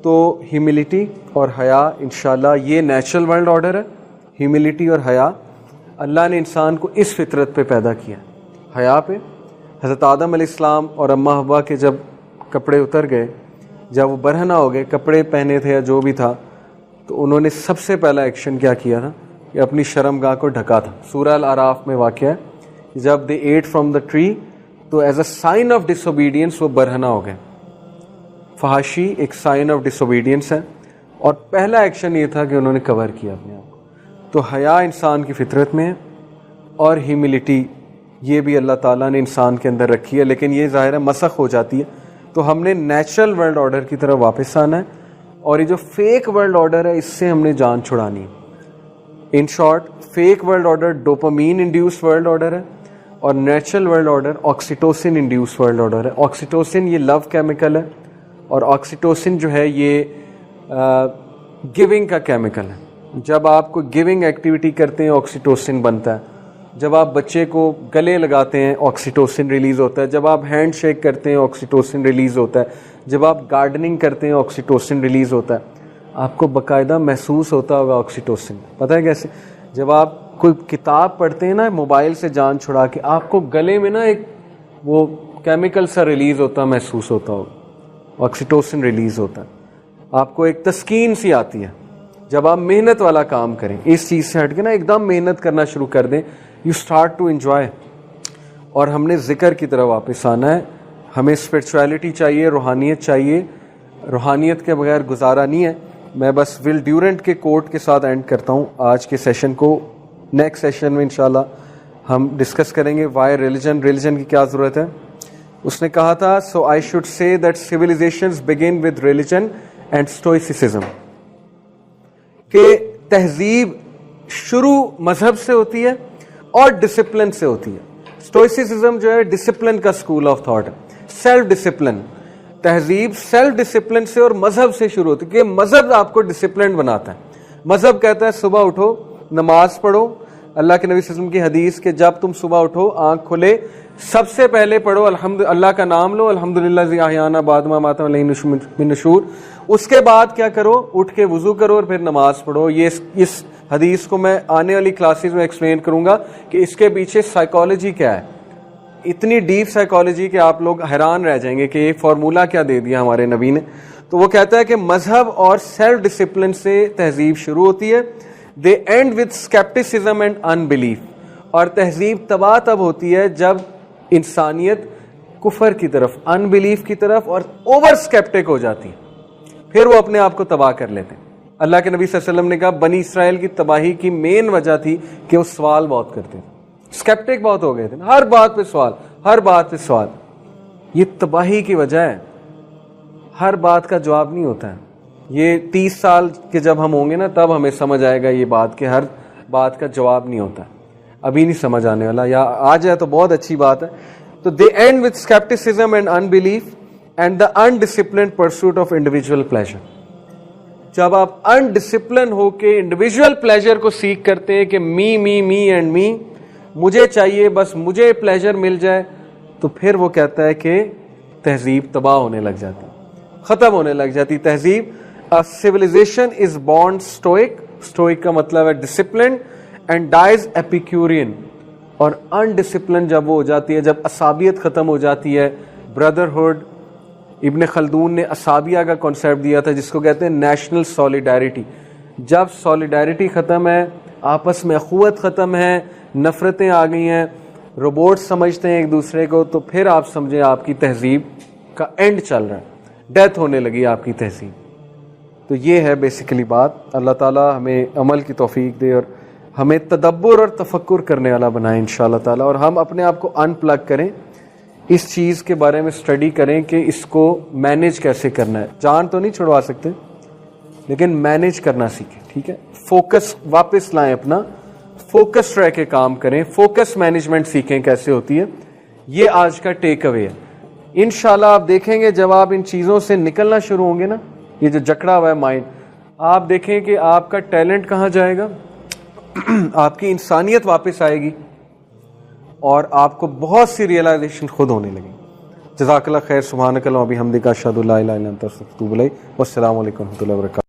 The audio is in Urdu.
تو ہیوملٹی اور حیا انشاءاللہ یہ نیچرل ورلڈ آرڈر ہے. ہیوملٹی اور حیا اللہ نے انسان کو اس فطرت پہ پیدا کیا. حیا پہ حضرت آدم علیہ السلام اور اماں حوا کے جب کپڑے اتر گئے, جب وہ برہنہ ہو گئے, کپڑے پہنے تھے یا جو بھی تھا, تو انہوں نے سب سے پہلا ایکشن کیا کیا تھا کہ اپنی شرمگاہ کو ڈھکا تھا. سورہ الاعراف میں واقعہ ہے جب they ate from the tree تو is a sign of disobedience وہ برہنہ ہو گئے. فحاشی ایک سائن آف ڈس اوبیڈینس ہے, اور پہلا ایکشن یہ تھا کہ انہوں نے کور کیا اپنے آپ کو. تو حیا انسان کی فطرت میں ہے, اور ہیوملٹی یہ بھی اللہ تعالیٰ نے انسان کے اندر رکھی ہے, لیکن یہ ظاہر ہے مسخ ہو جاتی ہے. تو ہم نے نیچرل ورلڈ آرڈر کی طرف واپس آنا ہے, اور یہ جو فیک ورلڈ آرڈر ہے اس سے ہم نے جان چھڑانی ہے. In short fake world order dopamine induce world order ہے, اور natural world order oxytocin induce world order ہے. آکسیٹوسن یہ لو کیمیکل ہے, اور آکسیٹوسن جو ہے یہ گیونگ کا کیمیکل ہے. جب آپ کو گیونگ ایکٹیویٹی کرتے ہیں آکسیٹوسن بنتا ہے. جب آپ بچے کو گلے لگاتے ہیں آکسیٹوسن ریلیز ہوتا ہے. جب آپ ہینڈ شیک کرتے ہیں آکسیٹوسن ریلیز ہوتا ہے. جب آپ گارڈننگ کرتے ہیں آکسیٹوسن ریلیز ہوتا ہے. آپ کو باقاعدہ محسوس ہوتا ہوگا آکسیٹوسن. پتہ ہے کیسے؟ جب آپ کوئی کتاب پڑھتے ہیں نا موبائل سے جان چھڑا کے, آپ کو گلے میں نا ایک وہ کیمیکل سا ریلیز ہوتا محسوس ہوتا ہوگا, آکسیٹوسن ریلیز ہوتا ہے. آپ کو ایک تسکین سی آتی ہے جب آپ محنت والا کام کریں. اس چیز سے ہٹ کے نا ایک دم محنت کرنا شروع کر دیں, یو اسٹارٹ ٹو انجوائے. اور ہم نے ذکر کی طرف واپس آنا ہے. ہمیں اسپرچویلٹی چاہیے, روحانیت چاہیے. روحانیت کے بغیر گزارا نہیں ہے. میں بس ول ڈیورنٹ کے کوٹ کے ساتھ اینڈ کرتا ہوں آج کے سیشن کو. نیکسٹ سیشن میں انشاءاللہ ہم ڈسکس کریں گے وائی ریلیجن, ریلیجن کی کیا ضرورت ہے. اس نے کہا تھا so I should say that civilizations begin with religion and stoicism, کہ تہذیب شروع مذہب سے ہوتی ہے اور ڈسپلن سے ہوتی ہے. اسٹوئسسزم جو ہے ڈسپلن کا اسکول آف تھاٹ ہے, سیلف ڈسپلن. تہذیب سیلف ڈسپلن سے اور مذہب سے شروع ہوتی ہے, کہ مذہب آپ کو ڈسپلن بناتا ہے. مذہب کہتا ہے صبح اٹھو نماز پڑھو. اللہ کے نبی صلی اللہ علیہ وسلم کی حدیث کہ جب تم صبح اٹھو آنکھ کھلے سب سے پہلے پڑھو اللہ کا نام لو, الحمدللہ ذی احیانا بعد ما اماتنا و الیہ النشور. اس کے بعد کیا کرو, اٹھ کے وضو کرو اور پھر نماز پڑھو. یہ اس حدیث کو میں آنے والی کلاسز میں ایکسپلین کروں گا کہ اس کے پیچھے سائیکالوجی کیا ہے. اتنی ڈیپ سائیکالوجی کہ آپ لوگ حیران رہ جائیں گے کہ یہ فارمولا کیا دے دیا ہمارے نبی نے. تو وہ کہتا ہے کہ مذہب اور سیلف ڈسپلن سے تہذیب شروع ہوتی ہے. دے اینڈ وتھ اسکیپٹسزم اینڈ انبلیف. اور تہذیب تباہ تب ہوتی ہے جب انسانیت کفر کی طرف, انبلیف کی طرف اور اوور اسکیپٹک ہو جاتی ہے, پھر وہ اپنے آپ کو تباہ کر لیتے ہیں. اللہ کے نبی صلی اللہ علیہ وسلم نے کہا بنی اسرائیل کی تباہی کی مین وجہ تھی کہ وہ سوال بہت کرتے تھے, اسکیپٹک بہت ہو گئے تھے, ہر بات پہ سوال, ہر بات پہ سوال. یہ تباہی کی وجہ ہے, ہر بات کا جواب نہیں ہوتا ہے. یہ 30 سال کے جب ہم ہوں گے نا تب ہمیں سمجھ آئے گا یہ بات کہ ہر بات کا جواب نہیں ہوتا. ابھی نہیں سمجھ آنے والا, یا آ جائے تو بہت اچھی بات ہے. تو they end with scepticism and unbelief and the undisciplined pursuit of individual pleasure. جب آپ انڈسپلن ہو کے انڈیویجول پلیزر کو سیکھ کرتے ہیں کہ می می می اینڈ می, مجھے چاہیے بس مجھے پلیزر مل جائے, تو پھر وہ کہتا ہے کہ تہذیب تباہ ہونے لگ جاتی, ختم ہونے لگ جاتی تہذیب. civilization is born stoic, stoic کا مطلب ہے disciplined, and dies epicurean. اور undisciplined جب وہ ہو جاتی ہے, جب عصابیت ختم ہو جاتی ہے, brotherhood. ابن خلدون نے عصابیہ کا کانسیپٹ دیا تھا جس کو کہتے ہیں نیشنل سولیڈیرٹی. جب سولیڈیرٹی ختم ہے, آپس میں اخوت ختم ہے, نفرتیں آ گئی ہیں, روبوٹ سمجھتے ہیں ایک دوسرے کو, تو پھر آپ سمجھیں آپ کی تہذیب کا اینڈ چل رہا ہے, ڈیتھ ہونے لگی آپ کی تہذیب. تو یہ ہے بیسیکلی بات. اللہ تعالیٰ ہمیں عمل کی توفیق دے اور ہمیں تدبر اور تفکر کرنے والا بنائے انشاءاللہ تعالیٰ, اور ہم اپنے آپ کو ان پلگ کریں, اس چیز کے بارے میں اسٹڈی کریں کہ اس کو مینیج کیسے کرنا ہے. جان تو نہیں چھڑوا سکتے لیکن مینیج کرنا سیکھیں, ٹھیک ہے. فوکس واپس لائیں اپنا, فوکس رہ کے کام کریں, فوکس مینجمنٹ سیکھیں کیسے ہوتی ہے. یہ آج کا ٹیک اوے ہے. انشاءاللہ آپ دیکھیں گے جب آپ ان چیزوں سے نکلنا شروع ہوں گے نا, یہ جو جکڑا ہوا ہے مائنڈ, آپ دیکھیں کہ آپ کا ٹیلنٹ کہاں جائے گا, آپ کی انسانیت واپس آئے گی, اور آپ کو بہت سی ریئلائزیشن خود ہونے لگے. جزاک اللہ خیر. سبحانک اللہم و بحمدک اشہد ان لا الہ الا انت استغفرک و اتوب الیک. والسلام علیکم و رحمۃ اللہ وبرکاتہ.